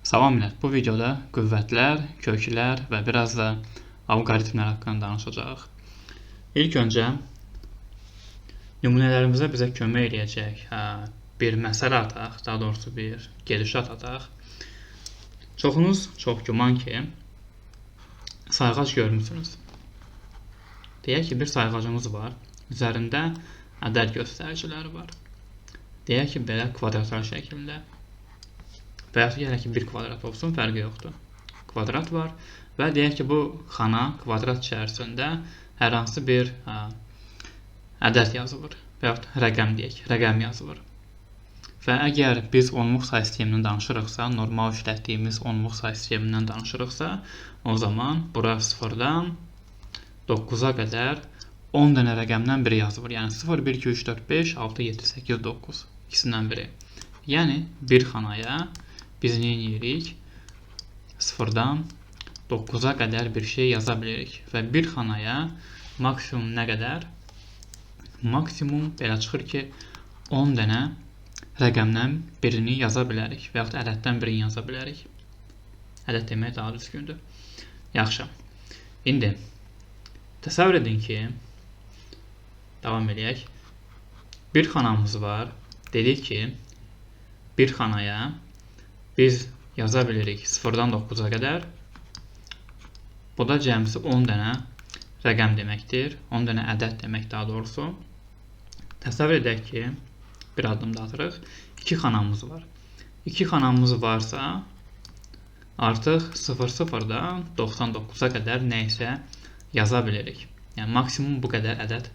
Salam millət, bu videoda qüvvətlər, köklər və biraz da alqoritmlər haqqında danışacağıq. İlk öncə nümunələrimizə bizə kömək eləyəcək bir məsələ ataq, daha doğrusu bir gedişat ataq. Çoxunuz çox güman ki, sayğac görmüsünüz. Deyək ki, bir sayğacımız var, üzərində ədəd göstəriciləri var. Deyək ki, belə kvadratlar şəklində. Və yaxud ki, hələ ki, bir kvadrat olsun, fərqi yoxdur. Kvadrat var və deyək ki, bu xana kvadrat içərisində hər hansı bir ədəd yazılır və yaxud rəqəm deyək, rəqəm yazılır. Və əgər biz onluq say sistemindən danışırıqsa, normal işlətdiyimiz onluq say sistemindən danışırıqsa, o zaman bura 0-dan 9-a qədər 10 dənə rəqəmdən biri yazılır. Yəni 0, 1, 2, 3, 4, 5, 6, 7, 8, 9 ikisindən biri. Yəni bir xanaya biz nə edirik? 0-dan 9-a qədər bir şey yaza bilirik. Və bir xanaya maksimum nə qədər? Maksimum belə çıxır ki, 10 dənə rəqəmdən birini yaza bilərik və yaxud ədəddən birini yaza bilərik. Ədəd demək daha düzgündür. Yaxşı. İndi təsəvvür edin ki, davam edək. Bir xanamız var. Dedik ki, bir xanaya biz yaza bilirik 0-dan 9-a qədər. Bu da cəmsi 10 dənə rəqəm deməkdir. 10 dənə ədəd demək daha doğrusu. Təsəvvür edək ki, bir addım da atırıq. 2 xanamız var. 2 xanamız varsa, artıq 0-0-dan 99-a qədər nə isə yaza bilirik. Yəni, maksimum bu qədər ədəd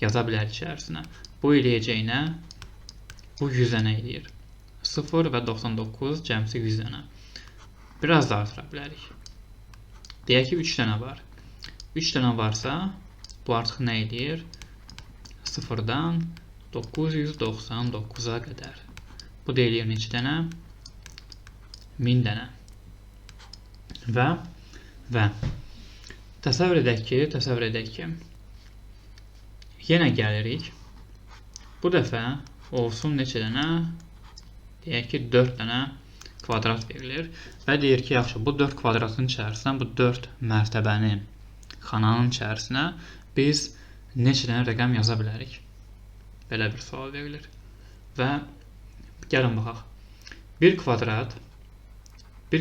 yaza bilər içərisinə. Bu eləyəcəyinə bu 100 dənə eləyir. 0 və 99 cəmsi 100 dənə. Biraz da artıra bilərik. Deyək ki, 3 dənə var. 3 dənə varsa, bu artıq nə eləyir? 0-dan 999-a qədər. Bu da eləyir neçə dənə? 1000 dənə. Və təsəvvür edək ki, yenə gəlirik. Bu dəfə olsun neçə dənə? Deyək ki, 4 dənə kvadrat verilir və deyir ki, yaxşı, bu 4 kvadratın içərisindən, bu 4 mərtəbənin xananın içərisinə biz neçə dənə rəqəm yaza bilərik? Belə bir sual verilir. Və gəlin baxaq. Bir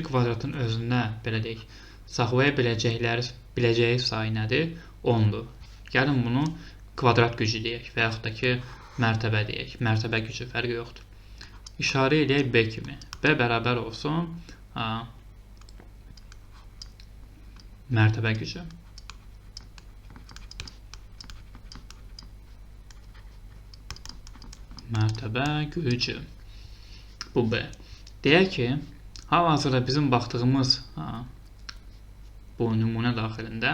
kvadratın özündə, belə deyək, saxlaya biləcəyi sayı nədir? 10-dur. Gəlin bunu kvadrat gücü deyək və yaxud da ki, mərtəbə deyək. Mərtəbə gücü fərqi yoxdur. İşarə eləyək B kimi. B bərabər olsun mərtəbə gücü. Mərtəbə gücü. Bu B. Deyək ki, hal-hazırda bizim baxdığımız bu nümunə daxilində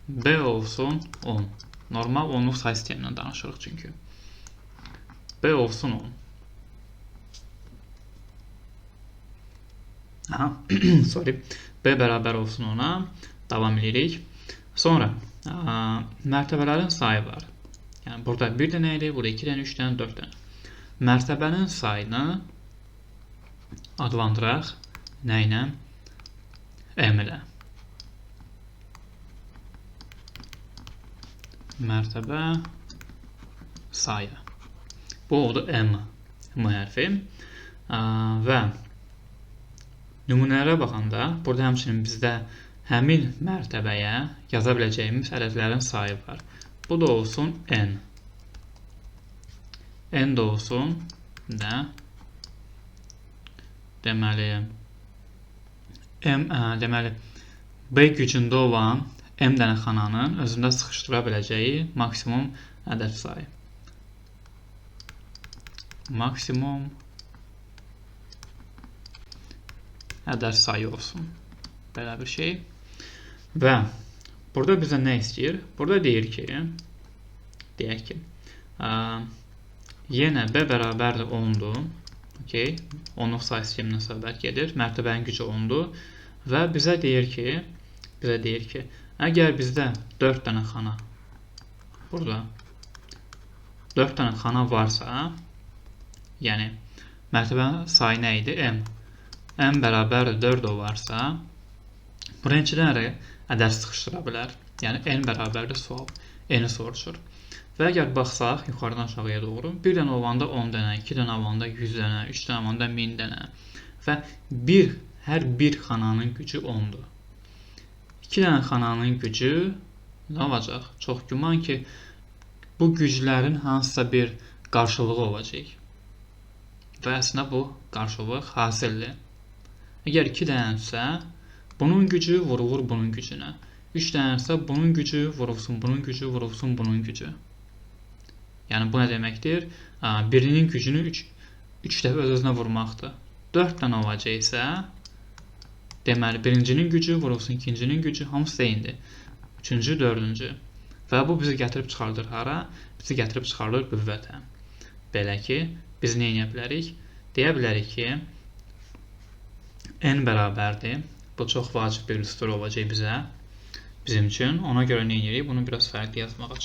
B olsun 10. Normal onluq say sistemindən danışırıq çünki. B olsun 10. B bərabər olsun ona. Davam edirik. Sonra mərtəbələrin sayı var. Yəni burada 1 dənə idi, burada 2 dənə, 3 dənə, 4 dənə. Mərtəbənin sayını adlandıraq nə ilə? M ilə. Mərtəbə sayı. Bu oldu M hərfi. Və nümunələrə baxanda, burada həmçinin bizdə həmin mərtəbəyə yaza biləcəyimiz ədədlərin sayı var. Bu da olsun N. N də olsun nə? Deməli, B gücündə olan M dənə xananın özündə sıxışdıra biləcəyi maksimum ədəd sayı. Maksimum ədəd sayı olsun. Belə bir şey. Və burada bizə nə istəyir? Burada deyir ki, deyək ki, yenə B bərabərdir 10-dur. Onluq say sistemindən söhbət gedir. Mərtəbənin gücü 10-dur. Və bizə deyir ki, əgər bizdə 4 dənə xana, burada 4 dənə xana varsa, yəni mərtəbənin sayı nə idi? M. n bərabər 4 varsa, buraya 2 dənə ədəd sıxışdıra bilər. Yəni n bərabərdir sual. N-i soruşur. Və əgər baxsaq yuxarıdan aşağıya doğru, bir dənə olanda 10 dənə, 2 dənə olanda 100 dənə, 3 dənə olanda 1000 dənə və hər bir xananın gücü 10-dur. 2 dənə xananın gücü nə olacaq? Çox güman ki, bu güclərin hansısa bir qarşılığı olacaq. Və əslində bu qarşılıq hasildir. Əgər 2 dənədirsə, bunun gücü vurulur bunun gücünə. 3 dənədirsə, bunun gücü vurulsun, bunun gücü vurulsun, bunun gücü. Yəni bu nə deməkdir? Birinin gücünü 3 dəfə öz-özünə vurmaqdır. 4 dənə olacaq isə, deməli birincinin gücü vurulsun, ikincinin gücü hamısı eynidir. Üçüncü, dördüncü. Və bu bizi gətirib çıxardır hara? Bizi gətirib çıxardır qüvvətə. Belə ki, biz nə edə bilərik? Deyə bilərik ki, n bərabərdir. Bu çox vacib bir üstur olacaq bizim üçün. Ona görə nə edirik? Bunu biraz fərqli yazmağa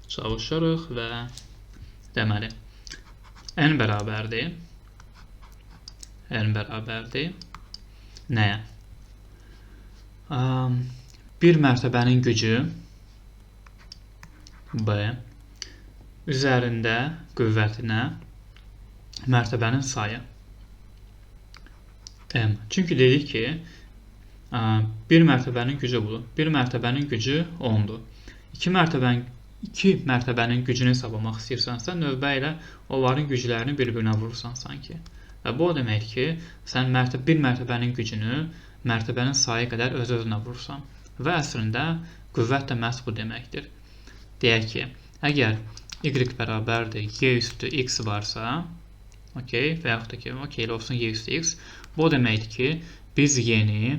çalışırıq və deməli n bərabərdir nəyə? Bir mərtəbənin gücü B üzərində qüvvətinə mərtəbənin sayı M. Çünki dedik ki, bir mərtəbənin gücü budur. Bir mərtəbənin gücü 10-dur. 2 mərtəbənin gücünü hesablamaq istəyirsənsə, növbə ilə onların güclərini bir-birinə vurursan sanki. Və bu o demək ki, sən bir mərtəbənin gücünü mərtəbənin sayı qədər öz-özünə vurursan. Və əslində qüvvət də məhz bu deməkdir. Deyək ki, əgər y bərabərdir y üstü x varsa, və yaxud da ki, olsun y üstü x, bu o deməkdir ki, biz y-ni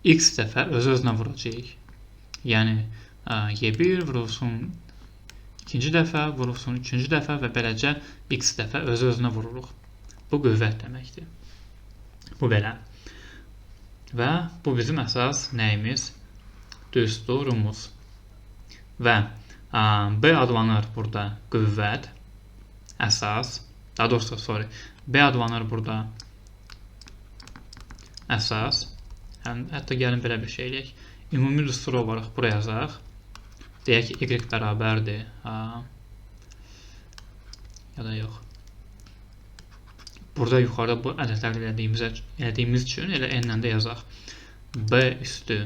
x dəfə öz-özünə vuracaq. Yəni, y1 vurulsun ikinci dəfə, vurulsun üçüncü dəfə və beləcə x dəfə öz-özünə vururuq. Bu qüvvət deməkdir. Bu belə. Və bu bizim əsas nəyimiz? Düsturumuz. Və B adlanır burada qüvvət, əsas, daha doğrusu, B adlanır burada əsas, hətta gəlin belə bir şey eləyək. Ümumi düstur olaraq buraya yazaq. Deyək ki, y bərabərdir, ya da yox. Burada yuxarıda bu ədədlər elədiyimiz üçün elə n-lə də yazaq. B üstü,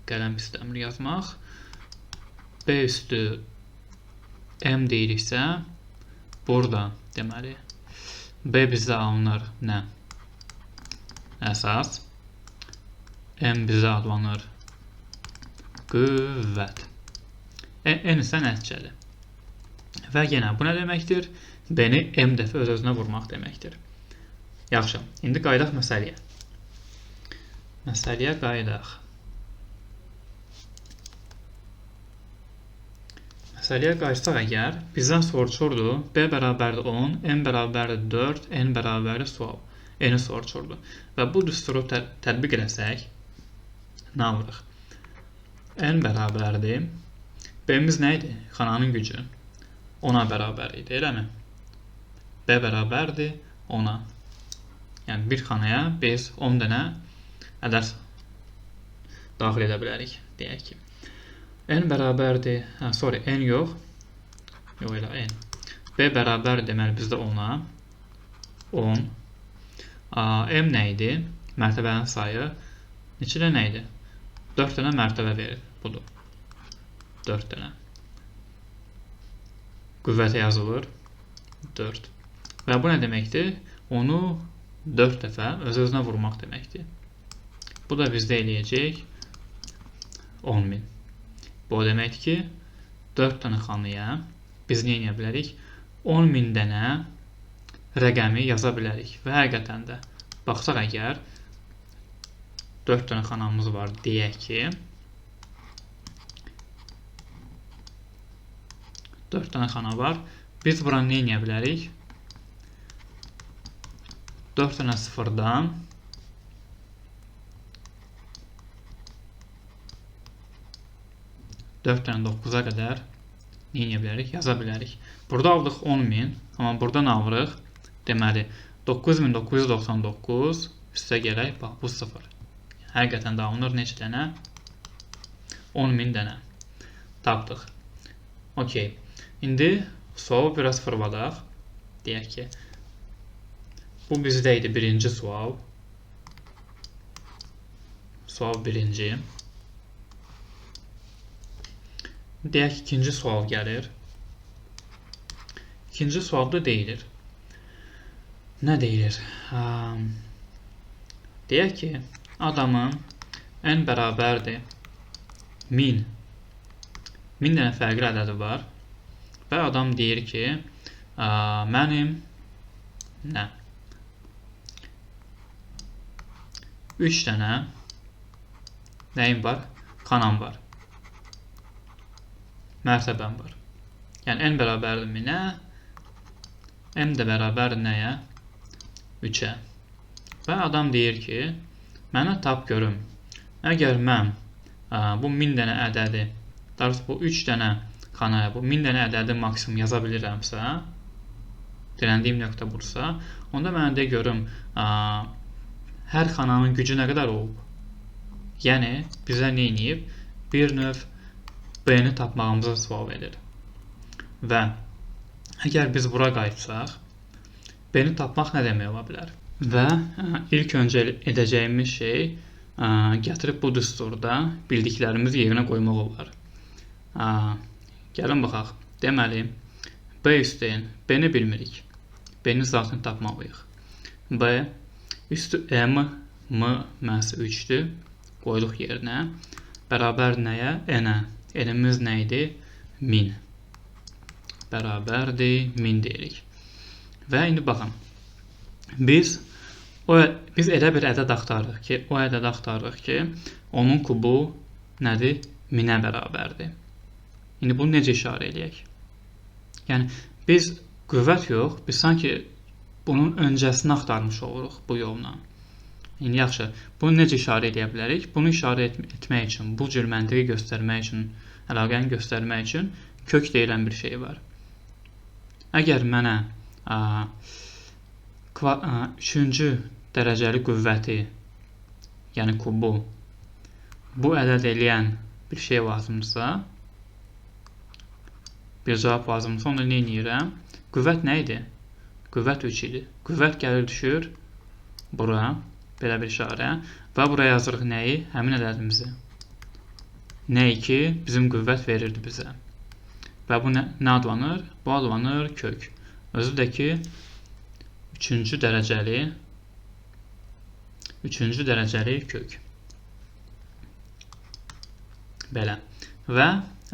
qələm istəmir yazmaq. B üstü m deyiriksə, burada deməli, B bizə alınır nə? Əsas. M bizə adlanır qüvvət. N isə nəticədir. Və yenə bu nə deməkdir? B-ni m dəfə öz-özünə vurmaq deməkdir. Yaxşı, indi qayıdaq məsələyə. Məsələyə qayıdaq. Məsələyə qayıtsaq əgər, bizdən soruşurdu B bərabərdir 10, M bərabərdir 4, N bərabərdir sual. N-i soruşurdu. Və bu düsturu tətbiq eləsək, nə alırıq? N bərabərdir. B-miz nə idi? Xananın gücü 10-a bərabər idi, eləmi? B bərabərdir 10-a. Yəni, bir xanaya biz 10 dənə ədəd daxil edə bilərik, deyək ki. N bərabərdir, N yox, elə N. B bərabər deməli bizdə 10-a, 10. M nə idi? Mərtəbənin sayı. Neçə dənə idi? 4 dənə mərtəbə verir, budur. 4 dənə. Qüvvətə yazılır 4. Və bu nə deməkdir? Onu 4 dəfə öz-özünə vurmaq deməkdir. Bu da bizdə eləyəcək 10.000. Bu o deməkdir ki, 4 dənə xanaya biz nə edə bilərik? 10.000 dənə rəqəmi yaza bilərik. Və həqiqətən də baxsaq əgər 4 dənə xanamız var deyək ki, 4 dənə xana var. Biz buranı nə edə bilərik? 4 dənə sıfırdan 4 dənə 9-a qədər nə edə bilərik? Yaza bilərik. Burada aldıq 10.000, amma burada nə alırıq? Deməli, 9999 üstə gələk, bax bu 0. Həqiqətən də alınır neçə dənə? 10.000 dənə. Tapdıq. Okey. İndi sualı biraz fırladaq. Deyək ki, bu bizdə idi birinci sual. Sual birinci. Deyək ki, ikinci sual gəlir. İkinci sualda deyilir. Nə deyilir? Deyək ki, adamın n bərabərdir 1000. 1000 dənə fərqli ədədi var. Və adam deyir ki, mənim nə? 3 dənə nəyim var? Xanam var. Mərtəbəm var. Yəni n bərabərdir 1000-ə, m də bərabərdir nəyə? 3-ə. Və adam deyir ki, mənə tap görüm. Əgər mən bu 1000 dənə ədədi, daha doğrusu bu 3 dənə xanaya bu 1000 dənə ədədi maksimum yaza bilirəmsə, dirəndiyim nöqtə bursa, onda mənə də görüm, hər xananın gücü nə qədər olub? Yəni, bizə nə edib? Bir növ B-ni tapmağımıza sual verir. Və əgər biz bura qayıtsaq, B-ni tapmaq nə demək ola bilər? Və ilk öncə edəcəyimiz şey gətirib bu düsturda bildiklərimizi yerinə qoymaq olar. Gəlin baxaq. Deməli, B üstün B-ni bilmirik. B-nin zatını tapmalıyıq. B üstü M məhz 3-dür. Qoyduq yerinə. Bərabər nəyə? N-ə. N-imiz nə idi? 1000. Bərabərdir 1000 deyirik. Və indi baxın. Biz elə bir ədəd axtarırıq ki, onun kubu nədir? 1000-ə bərabərdir. İndi bunu necə işarə eləyək? Yəni, biz qüvvət yox, biz sanki bunun öncəsini axtarmış oluruq bu yolla. İndi yaxşı, bunu necə işarə edə bilərik? Bunu işarə etmək üçün, bu cür məntiqi göstərmək üçün, əlaqəni göstərmək üçün kök deyilən bir şey var. Əgər mənə 3-cü dərəcəli qüvvəti, yəni kubu, bu ədəd eləyən bir şey lazımdırsa, bir cavab lazımdırsa, onda nə edirəm? Qüvvət nə idi? Qüvvət 3 idi. Qüvvət gəlir düşür bura, belə bir işarə və buraya yazırıq nəyi? Həmin ədədimizi. Nəyi ki, bizim qüvvət verirdi bizə. Və bu nə adlanır? Bu adlanır kök. Özü də ki, 3-cü dərəcəli kök. Belə. Və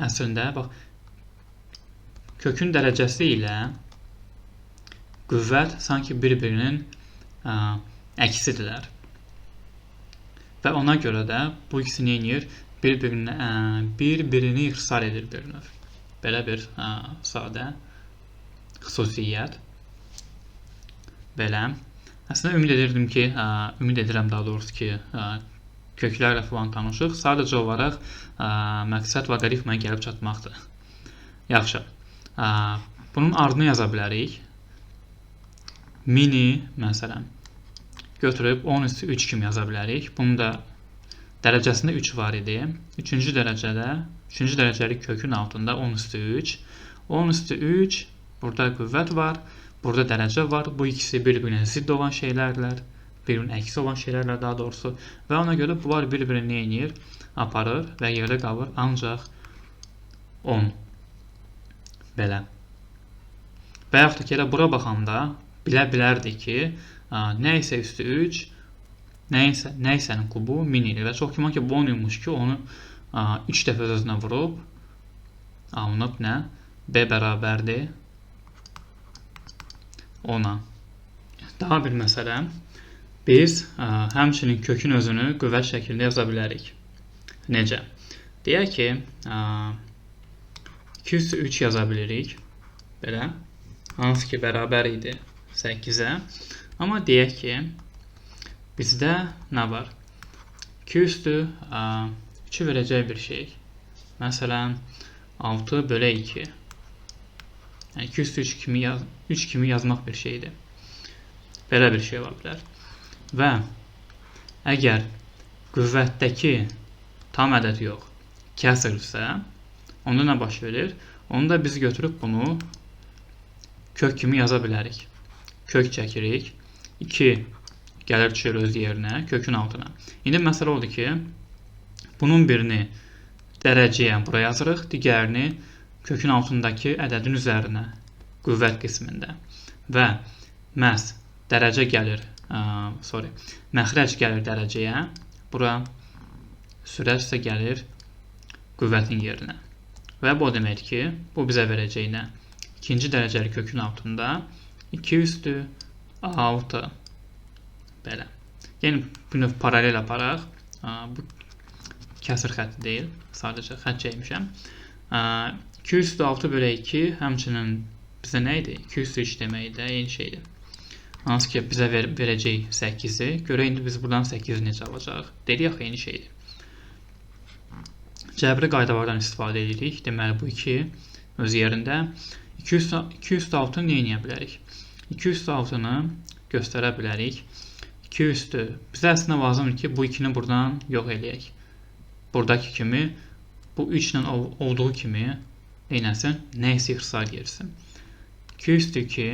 əslində, bax, kökün dərəcəsi ilə qüvvət sanki bir-birinin əksidirlər. Və ona görə də bu ikisi nə edir? Bir-birini ixtisar edir bir növ. Belə bir sadə xüsusiyyət. Belə. Əslində ümid edirəm daha doğrusu ki, köklərlə falan tanışıq. Sadəcə olaraq məqsəd loqaritmaya gəlib çatmaqdır. Yaxşı. Bunun ardını yaza bilərik. Mini, məsələn, götürüb 10 üstü 3 kimi yaza bilərik. Bunun da dərəcəsində 3 var idi. 3-cü dərəcəli kökün altında 10 üstü 3. 10 üstü 3, burada qüvvət var, burada dərəcə var. Bu ikisi bir-birinə zidd olan şeylərlər, bir-birinin əksi olan şeylərlər daha doğrusu. Və ona görə bunlar bir-birini nə edir? Aparır və yerdə qalır ancaq 10. Belə. Və yaxud da ki, elə bura baxanda bilə bilərdik ki, nə isə üstü 3, nə isənin kubu 1000 idi. Və çox güman ki, bu 10 imiş ki, onu 3 dəfə özünə vurub, alınıb nə? B bərabərdir 10-a. Daha bir məsələ, biz həmçinin kökün özünü qüvvət şəklində yaza bilərik. Necə? Deyək ki, 2 üstü 3 yaza bilirik. Belə. Hansı ki, bərabər idi 8-ə. Amma deyək ki, bizdə nə var? 2 üstü 3-ü verəcək bir şey. Məsələn, 6 bölü 2. Yəni 2 üstü 3 kimi yazmaq bir şeydir. Belə bir şey ola bilər. Və əgər qüvvətdəki tam ədəd yox, kəsrsə, onda nə baş verir? Onda biz götürüb bunu kök kimi yaza bilərik. Kök çəkirik. 2 gəlir düşür öz yerinə, kökün altına. İndi məsələ odur ki, bunun birini dərəcəyə bura yazırıq, digərini kökün altındakı ədədin üzərinə, qüvvət qismində. Və məhz dərəcə gəlir, məxrəc gəlir dərəcəyə, bura sürət isə gəlir qüvvətin yerinə. Və bu deməkdir ki, bu bizə verəcək nə? İkinci dərəcəli kökün altında 2 üstü 6. Belə. Yəni, bunu paralel aparaq. Bu kəsir xətti deyil. Sadəcə xət çəkmişəm. 2 üstü 6 bölü 2 həmçinin bizə nə idi? 2 üstü 3 deməkdir də, eyni şeydir. Hansı ki, bizə verəcək 8-i. Görə indi biz buradan 8-i necə alacaq? Dedik axı, eyni şeydir. Cəbri qaydalardan istifadə edirik. Deməli, bu 2 öz yerində. 2 üstü 6-nı nə edə bilərik? 2 üstü 6-nı göstərə bilərik. 2 üstü, bizə əslində lazımdır ki, bu 2-ni buradan yox eləyək. Buradakı kimi, bu 3 ilə olduğu kimi neynəsin? Nə isə ixtisar yersin. 2 üstü 2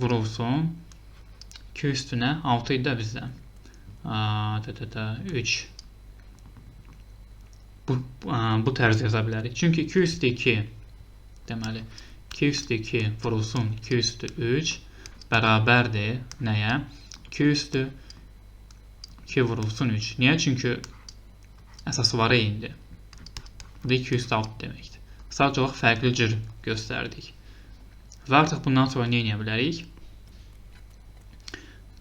vurulsun. 2 üstünə 6 idi də bizdə. 3. Bu tərz yaza bilərik. Çünki 2 üstü 2 deməli 2 üstü 2 vurulsun 2 üstü 3 bərabərdir nəyə? 2 üstü 2 vurulsun 3. Niyə? Çünki əsasları eynidir. Bu da 2 üstü 6 deməkdir. Sadəcə olaraq fərqli cür göstərdik. Və artıq bundan sonra nə edə bilərik?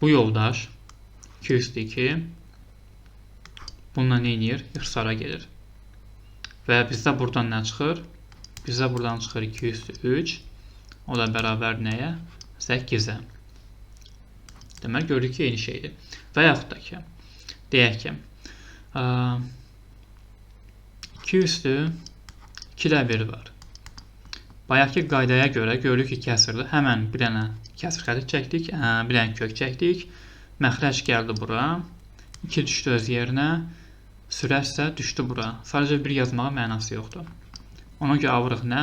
Bu yoldaş 2 üstü 2 bununla nə edir? İxtisara gedir. Və bizdə buradan nə çıxır? Bizdə buradan çıxır 2 üstü 3. O da bərabər nəyə? 8-ə. Demək, gördük ki, eyni şeydir. Və yaxud da ki, deyək ki, 2 üstü 2 ilə 1 var. Bayaqki qaydaya görə gördük ki, kəsirdir. Həmən bir dənə kəsir xətti çəkdik, bir dənə kök çəkdik. Məxrəc gəldi bura. 2 düşdü öz yerinə. Sürət isə düşdü bura. Sadəcə bir yazmağa mənası yoxdur. Ona görə alırıq nə?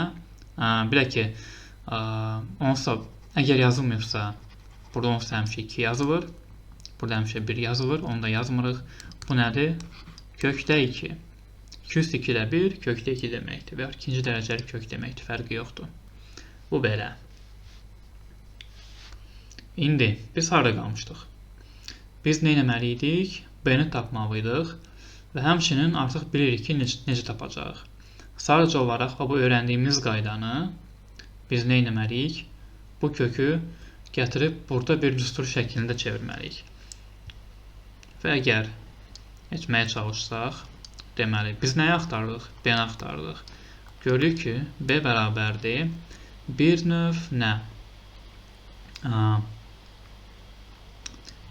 Bilək ki, onsa əgər yazılmıyorsa, burada onsa həmişə 2 yazılır. Burada həmişə 1 yazılır. Onu da yazmırıq. Bu nədir? Kökdə 2. 2 üstü 2 ilə 1 kökdə 2 deməkdir. Və ikinci dərəcəli kök deməkdir. Fərqi yoxdur. Bu belə. İndi biz harada qalmışdıq? Biz nə etməliydik? B-ni tapmalıydıq. Və həmçinin artıq bilirik ki, necə tapacağıq. Sadəcə olaraq bu öyrəndiyimiz qaydanı biz nə etməliyik? Bu kökü gətirib burada bir düstur şəklində çevirməliyik. Və əgər etməyə çalışsaq, deməli, biz nəyi axtarırıq? B-ni axtarırıq. Görürük ki, B bərabərdir. Bir növ nə?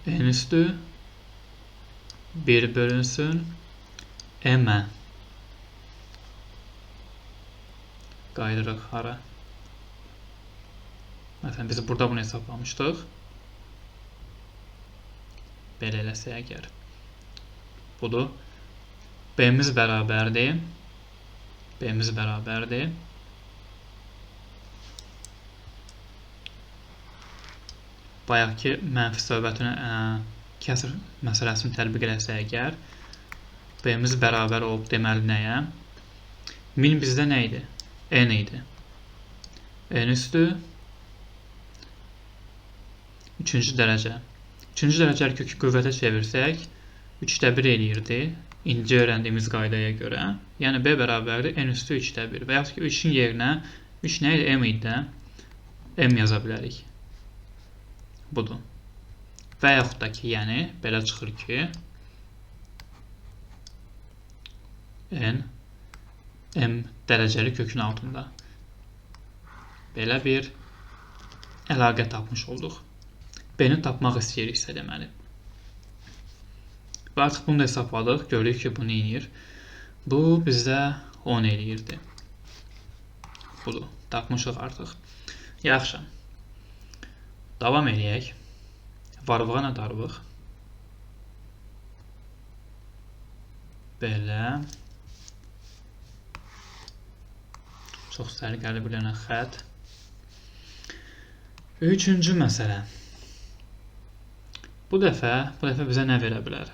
N üstü 1 bölünsün M-ə. Qaydırıq hara? Məsələn, biz burada bunu hesaplamışdıq. Belə eləsə əgər. Budur. B-miz bərabərdir. B-miz bərabərdir. Bayaqki mənfi söhbətinə kəsir məsələsini tətbiq eləsə əgər, B-miz bərabər olub deməli nəyə? Min bizdə nə idi? N idi. N üstü 3-cü dərəcə. 3-cü dərəcəli kökü qüvvətə çevirsək, 3-də 1 eləyirdi. İnci öyrəndiyimiz qaydaya görə. Yəni B bərabərdir N üstü 3-də 1. Və yaxud ki 3-ün yerinə 3 nə idi? M idi də. M yaza bilərik. Budur. Və yaxud da ki, yəni belə çıxır ki, N M dərəcəli kökün altında. Belə bir əlaqə tapmış olduq. B-ni tapmaq istəyiriksə deməli. Və artıq bunu da hesabladıq. Görürük ki, bu nə edir? Bu bizdə 10 eləyirdi. Budur. Tapmışıq artıq. Yaxşı. Davam edək. Varlığa nə darlıq? Belə. Çox səliqəli bir dənə xətt. Üçüncü məsələ. Bu dəfə bizə nə verə bilər?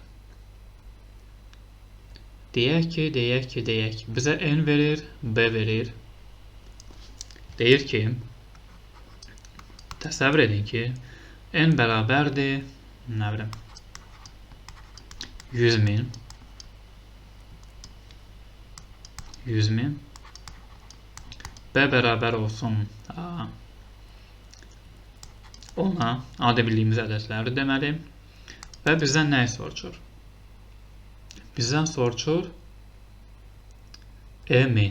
Deyək ki, bizə n verir, b verir. Deyir ki, təsəvvür edin ki, n bərabərdir, nə bilim, 100.000. 100.000. B bərabər olsun ona, adi bildiyimiz ədədləri deməli. Və bizdən nəyi soruşur? Bizdən soruşur m-i.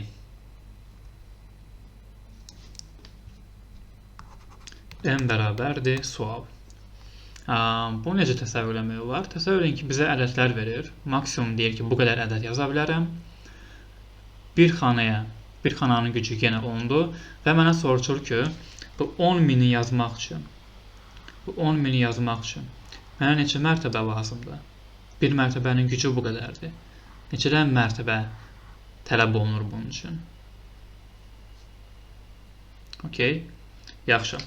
M bərabərdir sual. Bunu necə təsəvvür etmək olar? Təsəvvür edin ki, bizə ədədlər verir. Maksimum deyir ki, bu qədər ədəd yaza bilərəm. Bir xananın gücü yenə 10'dur və mənə soruşur ki, bu 10.000'i yazmaq üçün mənə neçə mərtəbə lazımdır? Bir mərtəbənin gücü bu qədərdir. Neçədən mərtəbə tələb olunur bunun üçün? Okey, yaxşı.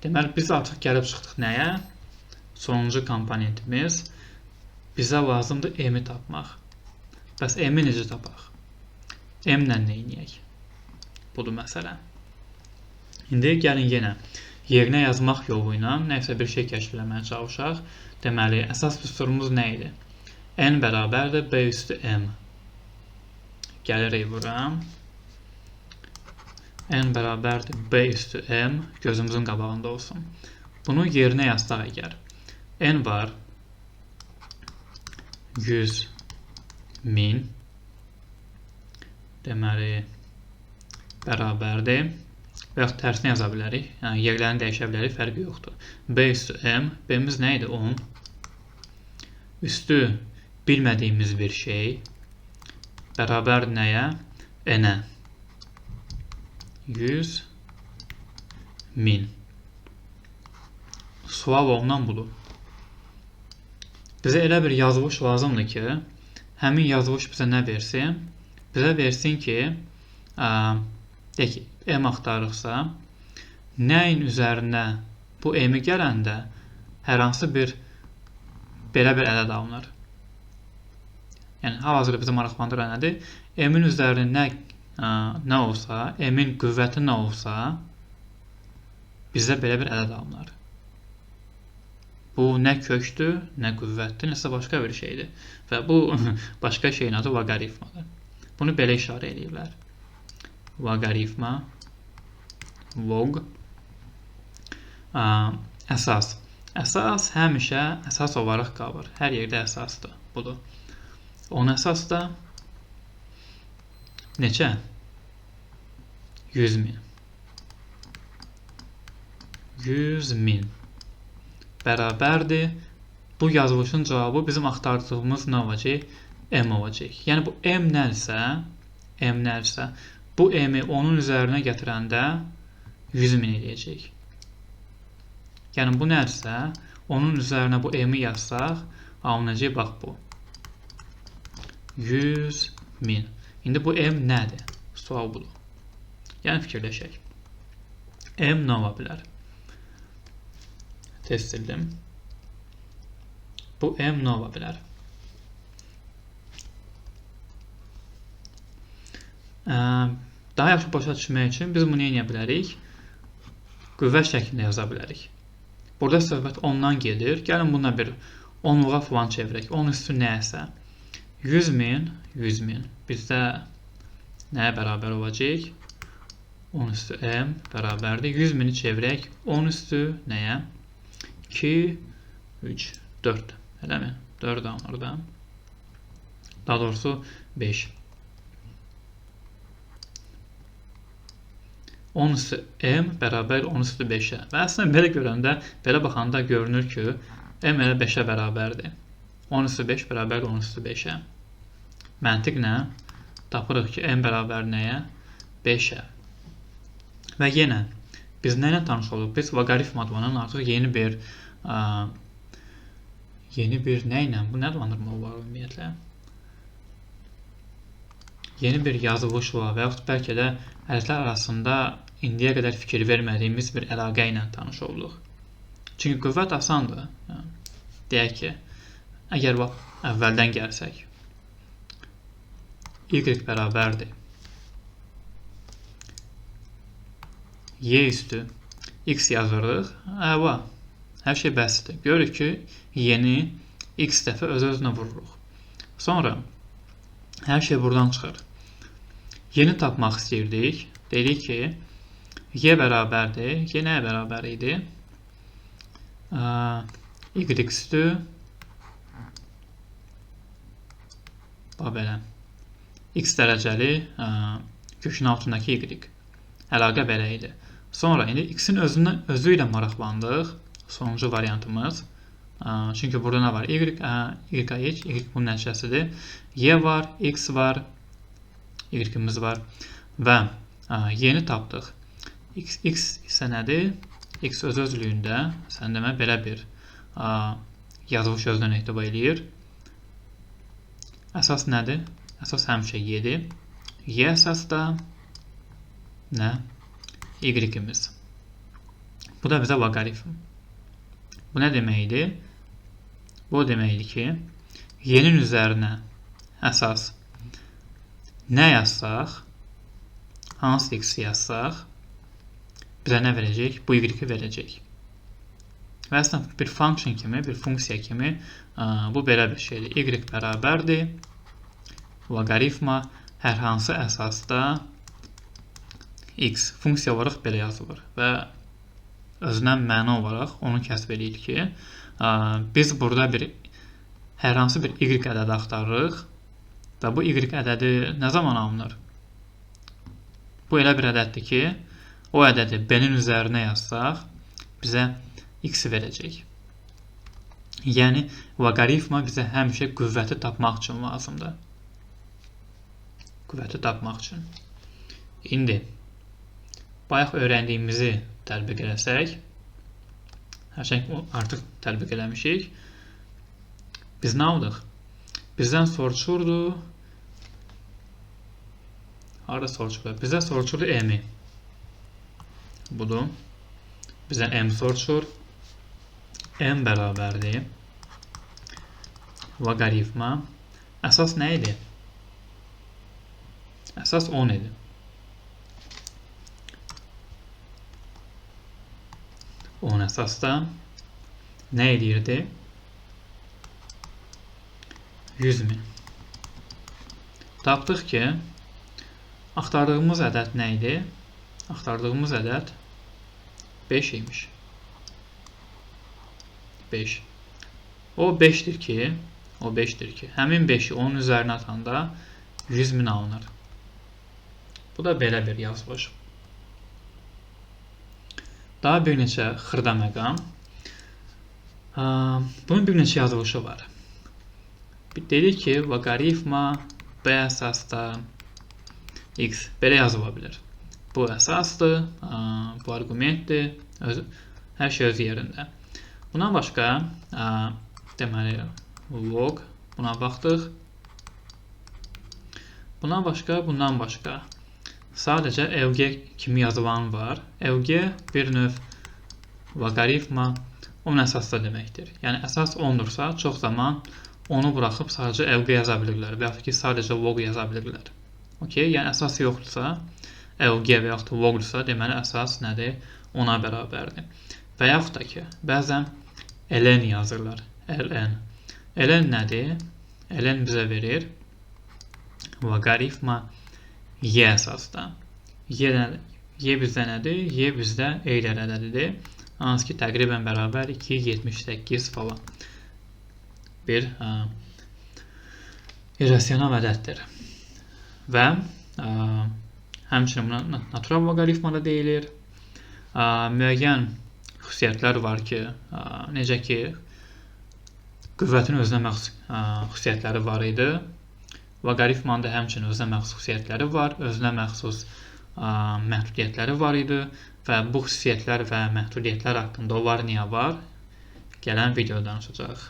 Deməli, biz artıq gəlib çıxdıq nəyə? Sonuncu komponentimiz bizə lazımdır m-i tapmaq. Bəs m-i necə tapaq? M-lə nə edək? Budur məsələ. İndi gəlin yenə yerinə yazmaq yolu ilə nəsə bir şey kəşf etməyə çalışaq. Deməli, əsas düsturumuz nə idi? N bərabərdir b üstü m. Gəlirik bura. N bərabərdir b üstü m. Gözümüzün qabağında olsun. Bunu yerinə yazdaq əgər. N var 100.000. Deməli, bərabərdir. Və yaxud tərsini yaza bilərik. Yəni, yerlərini dəyişə bilərik, fərqi yoxdur. B üstü m. B-miz nə idi? 10. Üstü bilmədiyimiz bir şey. Bərabər nəyə? N-ə. 100.000. Sual olunan budur. Bizə elə bir yazılış lazımdır ki, həmin yazılış bizə nə versin? Bizə versin ki, deyək ki, m axtarıqsa, nəyin üzərinə bu m-i gələndə hər hansı bir belə bir ədəd alınır. Yəni, hal-hazırda bizi maraqlandıran nədir? M-in üzərində nə olsa, m-in qüvvəti nə olsa, bizdə belə bir ədəd alınır. Bu nə kökdür, nə qüvvətdir, nəsə başqa bir şeydir. Və bu başqa şeyin adı loqaritmadır. Bunu belə işarə edirlər. Loqaritma, log, əsas. Əsas həmişə əsas olaraq qalır. Hər yerdə əsasdır. Budur. Onun əsas da neçə? 100.000. 100.000 bərabərdir. Bu yazılışın cavabı bizim axtardığımız nə olacaq? M olacaq. Yəni, bu M nəlsə, bu M-i onun üzərinə gətirəndə 100.000 eləyəcək. Yəni, bu nəlsə, onun üzərinə bu M-i yazsaq, alınacaq, bax bu. 100.000. İndi bu M nədir? Sual budur. Yəni, fikirləşək. M nə ola bilər? Test edildim. Bu M nə ola bilər? Daha yaxşı başa düşmək üçün biz bunu edə bilərik? Qüvvət şəklində yaza bilərik. Burada söhbət 10-dan gedir. Gəlin buna bir 10-luğa falan çevirək. 10 üstü nəyəsə. 100.000 bizdə nəyə bərabər olacaq? 10 üstü m bərabərdir. 100.000-i çevirək. 10 üstü nəyə? 2, 3, 4. Eləmi? 4 alınır da. Daha doğrusu 5. 10 üstü m bərabər 10 üstü 5-ə. Və əslində belə görəndə, belə baxanda görünür ki, m elə 5-ə bərabərdir. 10 üstü 5 bərabər 10 üstü 5-ə. Məntiq nə? Tapırıq ki, m bərabər nəyə? 5-ə. Və yenə Biz nə ilə tanış olduq? Biz loqaritm adlanan artıq yeni bir nə ilə? Bu nə adlandırma var ümumiyyətlə? Yeni bir yazılışla və yaxud bəlkə də ədədlər arasında indiyə qədər fikir vermədiyimiz bir əlaqə ilə tanış olduq. Çünki qüvvət asandır. Deyək ki, əgər əvvəldən gəlsək, y bərabərdir y üstü x yazırıq. Əla. Hər şey bəsitdir. Görürük ki, y-ni x dəfə öz-özünə vururuq. Sonra hər şey buradan çıxır. Y-ni tapmaq istəyirdik. Dedik ki, y bərabərdir. Y nəyə bərabər idi? Y üstü belə x dərəcəli kökün altındakı y. Əlaqə belə idi. Sonra indi x-in özü ilə maraqlandıq. Sonuncu variantımız. Çünki burada nə var? Y bunun nəticəsidir. Y var, x var, y-imiz var və y-ni tapdıq. X isə nədir? X öz-özlüyündə, sən demə, belə bir yazılış özdən etibar edir. Əsas nədir? Əsas həmişə y-dir. Y əsas da nə? Y-imiz. Bu da bizə loqaritm. Bu nə deməkdir? Bu deməkdir ki, y-nin üzərinə əsas nə yazsaq, hansı x yazsaq, bizə nə verəcək? Bu y-i verəcək. Və əslində bir function kimi, bir funksiya kimi bu belə bir şeydir. Y bərabərdir loqaritma hər hansı əsasda x funksiya olaraq belə yazılır və özündən məna olaraq onu kəsb edir ki, biz burada hər hansı bir y ədədi axtarırıq və bu y ədədi nə zaman alınır? Bu elə bir ədəddir ki, o ədədi b-nin üzərinə yazsaq, bizə x verəcək. Yəni, loqaritma bizə həmişə qüvvəti tapmaq üçün lazımdır. Qüvvəti tapmaq üçün. İndi, bayaq öyrəndiyimizi tətbiq eləsək, hər şey artıq tətbiq eləmişik. Biz nə aldıq? Bizdən soruşurdu, harada soruşurdu? Bizdən soruşurdu m-i. Budur. Bizdən m soruşur. M bərabərdir loqaritma. Əsas nə idi? Əsas 10 idi. Onun əsasda nə edirdi? 100.000. Tapdıq ki, axtardığımız ədəd nə idi? Axtardığımız ədəd 5 imiş. 5. O 5'dir ki, həmin 5'i onun üzərinə atanda 100.000 alınır. Bu da belə bir yazılış. Daha bir neçə xırda məqam. Bunun bir neçə yazılışı var. Dedik ki, loqaritma b əsasda x belə yazıla bilir. Bu əsasdır, bu arqumentdir, hər şey öz yerində. Bundan başqa, deməli, log, buna baxdıq. Bundan başqa, sadəcə LG kimi yazılan var. LG bir növ loqaritma onun əsasda deməkdir. Yəni, əsas 10'dursa, çox zaman onu buraxıb sadəcə LG yaza bilirlər və yaxud ki, sadəcə log yaza bilirlər. Yəni, əsas yoxdursa, LG və yaxud logdursa, deməli, əsas nədir? 10'a bərabərdir. Və yaxud da ki, bəzən ln yazırlar. ln nədir? ln bizə verir loqaritma y əsasda. Y bizdə nədir? Y bizdə eylər ədədidir. Hansı ki, təqribən bərabər 2,78 falan. Bir irrasional ədəddir. Və həmçinin buna natural loqaritma da deyilir. Müəyyən xüsusiyyətlər var ki, necə ki, qüvvətin özünə məxsus xüsusiyyətləri var idi. Loqaritmanın da həmçinin özünə məxsus xüsusiyyətləri var, özünə məxsus məhdudiyyətləri var idi və bu xüsusiyyətlər və məhdudiyyətlər haqqında o var, niyə var? Gələn videoda danışacağıq.